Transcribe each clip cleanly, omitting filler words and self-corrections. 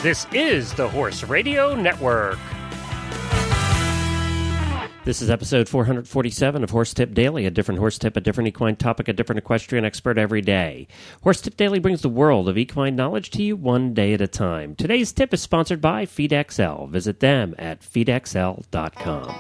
This is the Horse Radio Network. This is episode 447 of Horse Tip Daily, a different horse tip, a different equine topic, a different equestrian expert every day. Horse Tip Daily brings the world of equine knowledge to you one day at a time. Today's tip is sponsored by FeedXL. Visit them at FeedXL.com.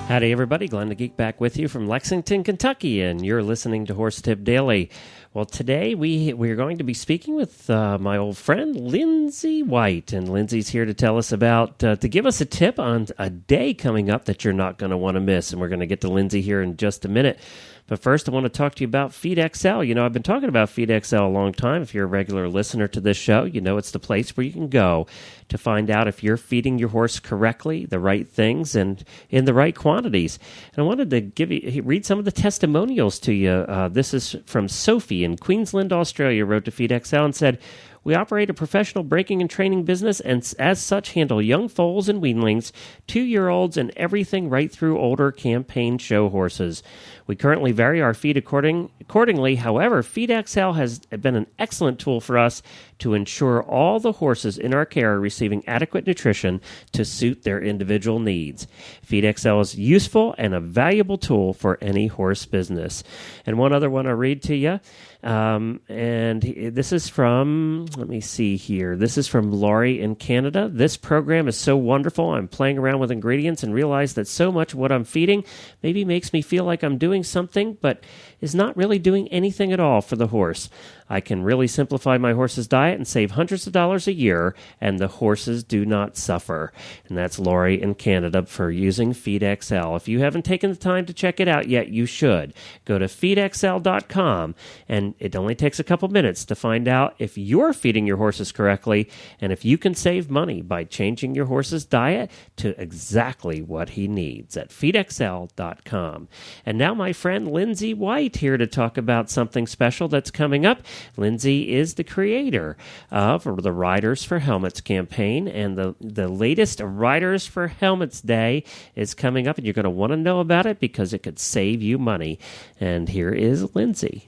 Howdy, everybody. Glenn the Geek back with you from Lexington, Kentucky, and you're listening to Horse Tip Daily. Well, today we're going to be speaking with my old friend Lindsay White, and Lindsay's here to tell us about, to give us a tip on a day coming up that you're not going to want to miss, and we're going to get to Lindsay here in just a minute. But first, I want to talk to you about FeedXL. You know, I've been talking about FeedXL a long time. If you're a regular listener to this show, you know it's the place where you can go to find out if you're feeding your horse correctly, the right things, and in the right quantities. And I wanted to read some of the testimonials to you. This is from Sophie in Queensland, Australia, wrote to FeedXL and said, "We operate a professional breaking and training business and as such handle young foals and weanlings, 2-year-olds, and everything right through older campaign show horses. We currently vary our feed accordingly. However, FeedXL has been an excellent tool for us to ensure all the horses in our care are receiving adequate nutrition to suit their individual needs. FeedXL is useful and a valuable tool for any horse business." And one other one I'll read to you. And this is from, let me see here. This is from Laurie in Canada. "This program is so wonderful. I'm playing around with ingredients and realize that so much of what I'm feeding maybe makes me feel like I'm doing something, but is not really doing anything at all for the horse. I can really simplify my horse's diet and save hundreds of dollars a year, and the horses do not suffer." And that's Laurie in Canada for using FeedXL. If you haven't taken the time to check it out yet, you should. Go to FeedXL.com, and it only takes a couple minutes to find out if you're feeding your horses correctly and if you can save money by changing your horse's diet to exactly what he needs at FeedXL.com. And now my friend Lindsay White here to talk about something special that's coming up. Lindsay is the creator of the Riders for Helmets campaign, and the latest Riders for Helmets Day is coming up, and you're going to want to know about it because it could save you money. And here is Lindsay.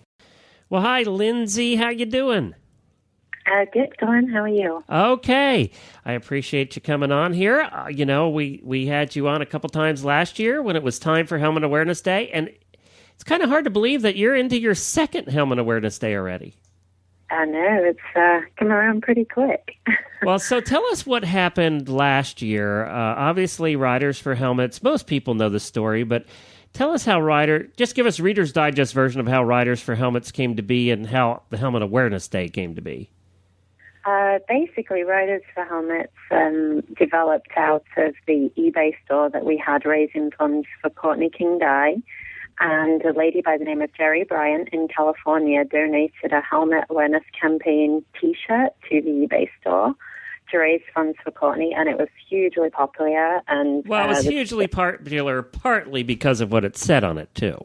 Well, hi, Lindsay. How you doing? Good, Glenn. How are you? Okay. I appreciate you coming on here. We had you on a couple times last year when it was time for Helmet Awareness Day, and it's kind of hard to believe that you're into your second Helmet Awareness Day already. I know. It's come around pretty quick. Well, so tell us what happened last year. Obviously, Riders for Helmets, most people know the story, but tell us just give us Reader's Digest version of how Riders for Helmets came to be and how the Helmet Awareness Day came to be. Basically, Riders for Helmets developed out of the eBay store that we had raising funds for Courtney King Dye. And a lady by the name of Jerry Bryant in California donated a Helmet Awareness Campaign T-shirt to the eBay store to raise funds for Courtney, and it was hugely popular. And well, it was hugely popular partly because of what it said on it, too.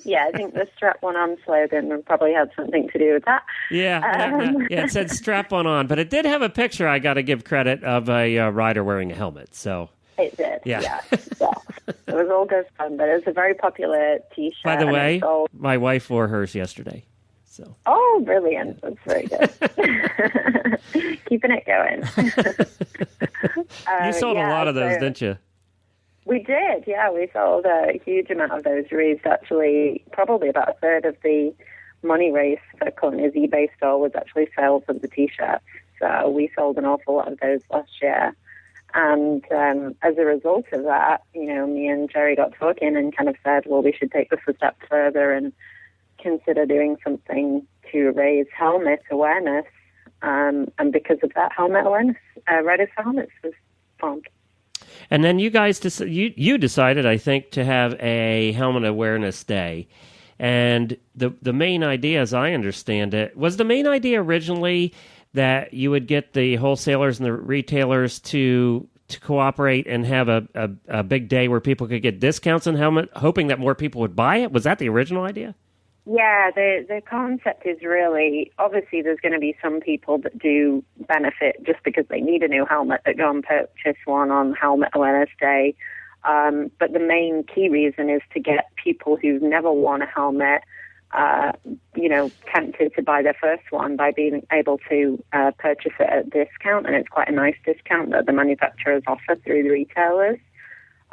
Yeah, I think the strap one on slogan probably had something to do with that. Yeah, it said strap one on, but it did have a picture, I got to give credit, of a rider wearing a helmet, so... It did, yeah. So, it was all good fun, but it was a very popular T-shirt. By the way, my wife wore hers yesterday. So. Oh, brilliant. That's very good. Keeping it going. You sold a lot of those, didn't you? We did, yeah. We sold a huge amount of those. Raised actually probably about a third of the money raised for Courtney's eBay store was actually sales of the T-shirts. So we sold an awful lot of those last year. And as a result of that, me and Jerry got talking and kind of said, well, we should take this a step further and consider doing something to raise helmet awareness. And because of that, Helmet Awareness, Riders for Helmets was formed. And then you guys, you decided, I think, to have a Helmet Awareness Day. And the main idea, as I understand it, was the main idea originally that you would get the wholesalers and the retailers to cooperate and have a big day where people could get discounts on helmet, hoping that more people would buy it? Was that the original idea? Yeah, the concept is really, obviously there's going to be some people that do benefit just because they need a new helmet that go and purchase one on Helmet Awareness Day. But the main key reason is to get people who've never worn a helmet tempted to buy their first one by being able to purchase it at a discount, and it's quite a nice discount that the manufacturers offer through the retailers.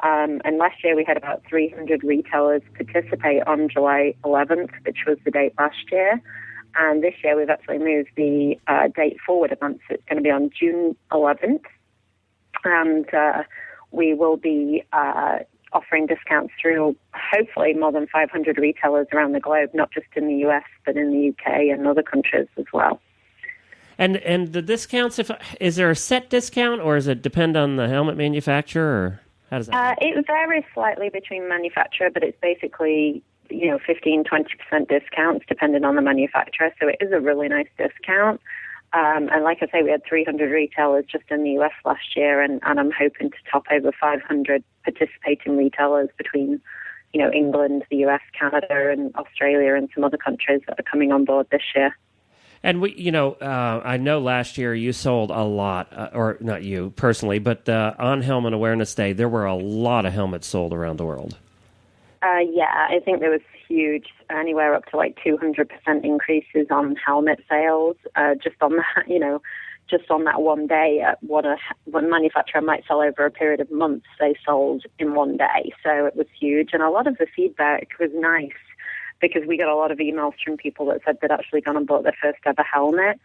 And last year we had about 300 retailers participate on July 11th, which was the date last year. And this year we've actually moved the date forward a month, so it's going to be on June 11th. And we will be offering discounts through hopefully more than 500 retailers around the globe, not just in the US, but in the UK and other countries as well. And the discounts, is there a set discount, or does it depend on the helmet manufacturer, or how does that work? It varies slightly between manufacturer, but it's basically 15-20% discounts depending on the manufacturer, so it is a really nice discount. And like I say, we had 300 retailers just in the US last year, and I'm hoping to top over 500 participating retailers between, England, the US, Canada, and Australia, and some other countries that are coming on board this year. And I know last year you sold a lot, or not you personally, but on Helmet Awareness Day, there were a lot of helmets sold around the world. Yeah, I think there was huge, anywhere up to like 200% increases on helmet sales, just on that, just on that one day. What a manufacturer might sell over a period of months, they sold in one day. So it was huge, and a lot of the feedback was nice, because we got a lot of emails from people that said they'd actually gone and bought their first ever helmet.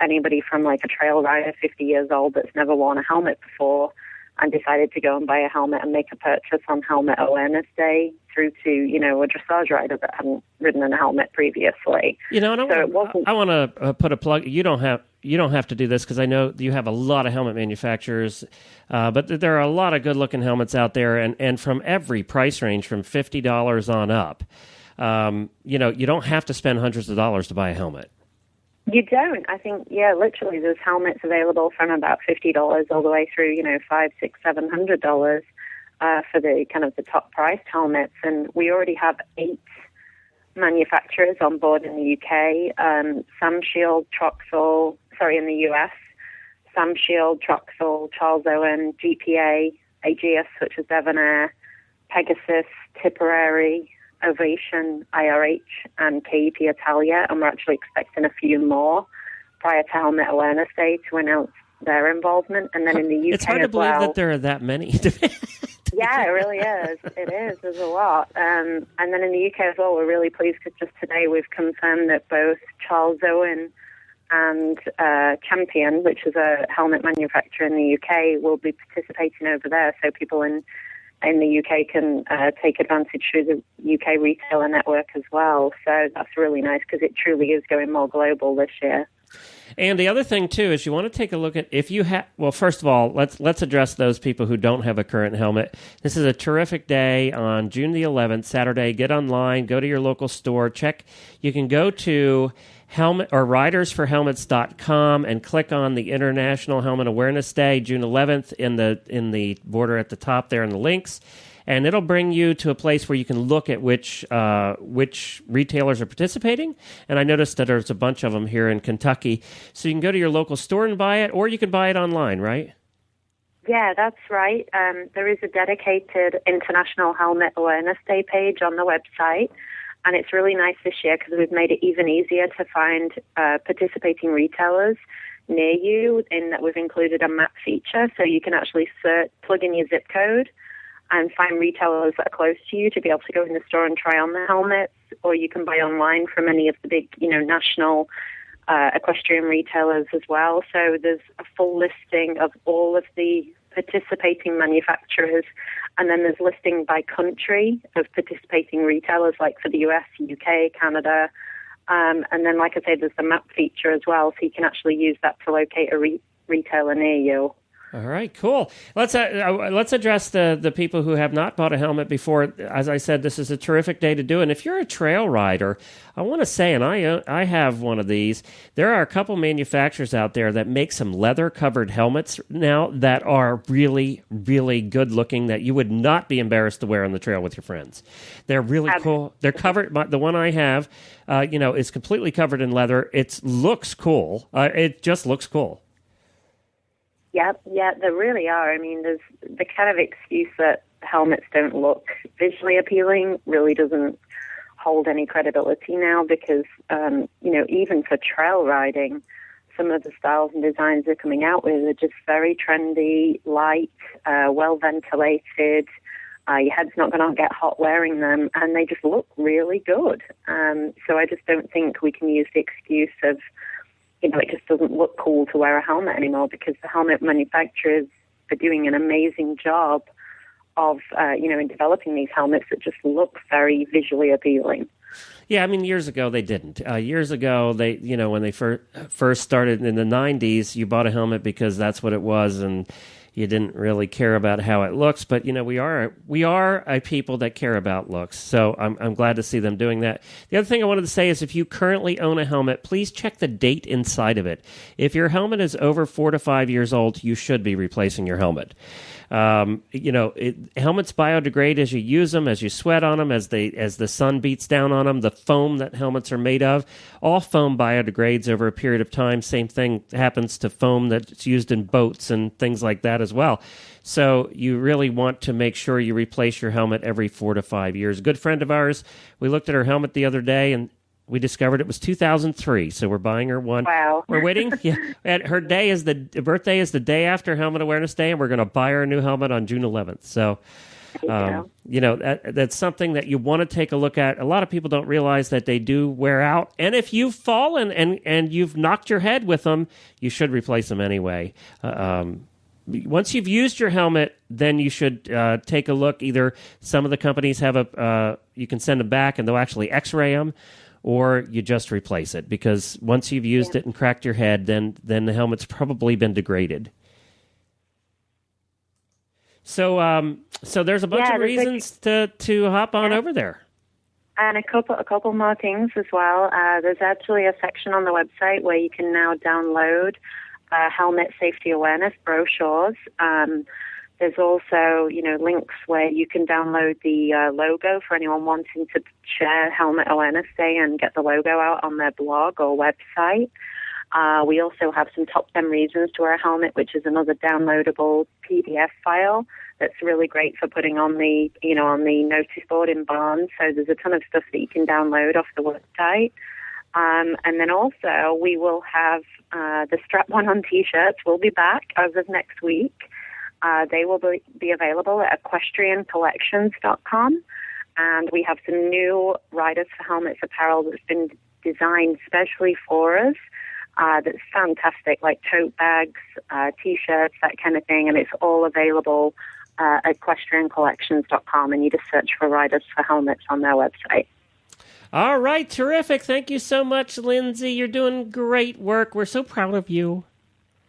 Anybody from like a trail rider, 50 years old, that's never worn a helmet before and decided to go and buy a helmet and make a purchase on Helmet Awareness Day, through to, a dressage rider that hadn't ridden in a helmet previously. And I want to put a plug. You don't have to do this, because I know you have a lot of helmet manufacturers, but there are a lot of good-looking helmets out there, and from every price range, from $50 on up. You don't have to spend hundreds of dollars to buy a helmet. You don't. I think, literally there's helmets available from about $50 all the way through, $500, $600, $700 for the kind of the top priced helmets. And we already have 8 manufacturers on board in the UK, Sam Shield, Troxel, in the US, Sam Shield, Troxel, Charles Owen, GPA, AGS, which is Devonair, Pegasus, Tipperary, Ovation, IRH, and KEP Italia, and we're actually expecting a few more prior to Helmet Awareness Day to announce their involvement. And then in the UK, it's hard to believe that there are that many. Yeah, it really is. It is. There's a lot. And then in the UK as well, we're really pleased, because just today we've confirmed that both Charles Owen and Champion, which is a helmet manufacturer in the UK, will be participating over there. So people in the UK can take advantage through the UK retailer network as well. So that's really nice, because it truly is going more global this year. And the other thing, too, is you want to take a look at, if you have, well, first of all, let's address those people who don't have a current helmet. This is a terrific day on June the 11th, Saturday. Get online, go to your local store, check. You can go to ridersforhelmets.com and click on the International Helmet Awareness Day, June 11th, in the border at the top there in the links. And it'll bring you to a place where you can look at which retailers are participating. And I noticed that there's a bunch of them here in Kentucky. So you can go to your local store and buy it, or you can buy it online, right? Yeah, that's right. There is a dedicated International Helmet Awareness Day page on the website. And it's really nice this year, because we've made it even easier to find participating retailers near you, in that we've included a map feature, so you can actually plug in your zip code and find retailers that are close to you to be able to go in the store and try on the helmets, or you can buy online from any of the big, national equestrian retailers as well. So there's a full listing of all of the participating manufacturers, and then there's listing by country of participating retailers, like for the US, UK, Canada, and then, like I said, there's the map feature as well, so you can actually use that to locate a retailer near you. All right, cool. Let's address the people who have not bought a helmet before. As I said, this is a terrific day to do. And if you're a trail rider, I want to say, and I have one of these, there are a couple manufacturers out there that make some leather-covered helmets now that are really, really good looking, that you would not be embarrassed to wear on the trail with your friends. They're really cool. They're covered. The one I have, is completely covered in leather. It looks cool. It just looks cool. Yeah, there really are. I mean, there's the kind of excuse that helmets don't look visually appealing really doesn't hold any credibility now because, even for trail riding, some of the styles and designs they're coming out with are just very trendy, light, well ventilated. Your head's not going to get hot wearing them, and they just look really good. So I just don't think we can use the excuse of, it just doesn't look cool to wear a helmet anymore, because the helmet manufacturers are doing an amazing job of, in developing these helmets that just look very visually appealing. Yeah, I mean, years ago they didn't. Years ago, they, when they first started in the 90s, you bought a helmet because that's what it was, and you didn't really care about how it looks. But we are a people that care about looks, so I'm glad to see them doing that. The other thing I wanted to say is, if you currently own a helmet, please check the date inside of it. If your helmet is over 4 to 5 years old, you should be replacing your helmet. Helmets biodegrade as you use them, as you sweat on them, as the sun beats down on them. The foam that helmets are made of, all foam biodegrades over a period of time. Same thing happens to foam that's used in boats and things like that as well. So you really want to make sure you replace your helmet every 4 to 5 years. A good friend of ours, we looked at her helmet the other day, and we discovered it was 2003, so we're buying her one. Wow. We're waiting. Yeah. And her birthday is the day after Helmet Awareness Day, and we're going to buy her a new helmet on June 11th. So, that's something that you want to take a look at. A lot of people don't realize that they do wear out. And if you've fallen and you've knocked your head with them, you should replace them anyway. Once you've used your helmet, then you should take a look. Either some of the companies have you can send them back and they'll actually x-ray them, or you just replace it, because once you've used it and cracked your head, then the helmet's probably been degraded. So there's a bunch of reasons to hop on over there. And a couple more things as well. There's actually a section on the website where you can now download helmet safety awareness brochures. There's also, links where you can download the logo for anyone wanting to share Helmet Awareness Day and get the logo out on their blog or website. We also have some top 10 reasons to wear a helmet, which is another downloadable PDF file that's really great for putting on the, on the notice board in barns. So there's a ton of stuff that you can download off the website. And then also we will have the strap-one-on T-shirts will be back as of next week. They will be available at equestriancollections.com, and we have some new Riders for Helmets apparel that's been designed specially for us. That's fantastic, like tote bags, T-shirts, that kind of thing, and it's all available at equestriancollections.com, and you just search for Riders for Helmets on their website. All right, terrific. Thank you so much, Lindsay. You're doing great work. We're so proud of you.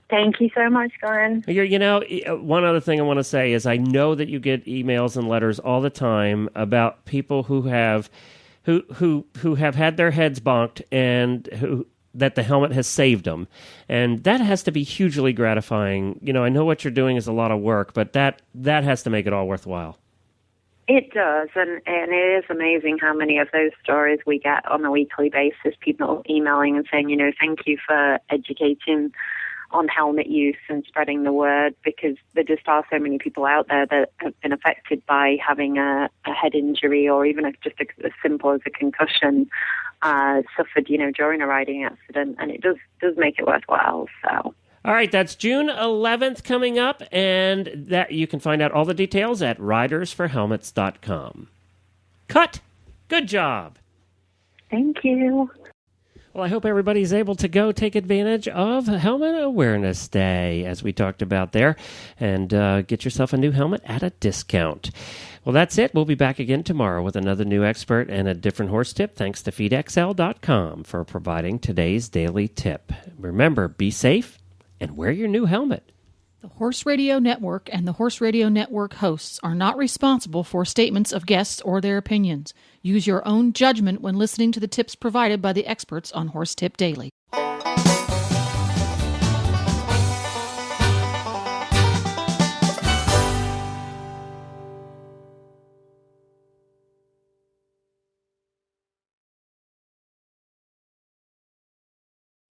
Thank you so much, Glenn. One other thing I want to say is I know that you get emails and letters all the time about people who have had their heads bonked and that the helmet has saved them. And that has to be hugely gratifying. I know what you're doing is a lot of work, but that has to make it all worthwhile. It does, and it is amazing how many of those stories we get on a weekly basis, people emailing and saying, thank you for educating on helmet use and spreading the word, because there just are so many people out there that have been affected by having a head injury, or even just as simple as a concussion suffered, during a riding accident, and it does make it worthwhile. So. All right, that's June 11th coming up, and that you can find out all the details at ridersforhelmets.com. Cut! Good job! Thank you. Well, I hope everybody's able to go take advantage of Helmet Awareness Day, as we talked about there, and get yourself a new helmet at a discount. Well, that's it. We'll be back again tomorrow with another new expert and a different horse tip, thanks to FeedXL.com for providing today's daily tip. Remember, be safe and wear your new helmet. The Horse Radio Network and the Horse Radio Network hosts are not responsible for statements of guests or their opinions. Use your own judgment when listening to the tips provided by the experts on Horse Tip Daily.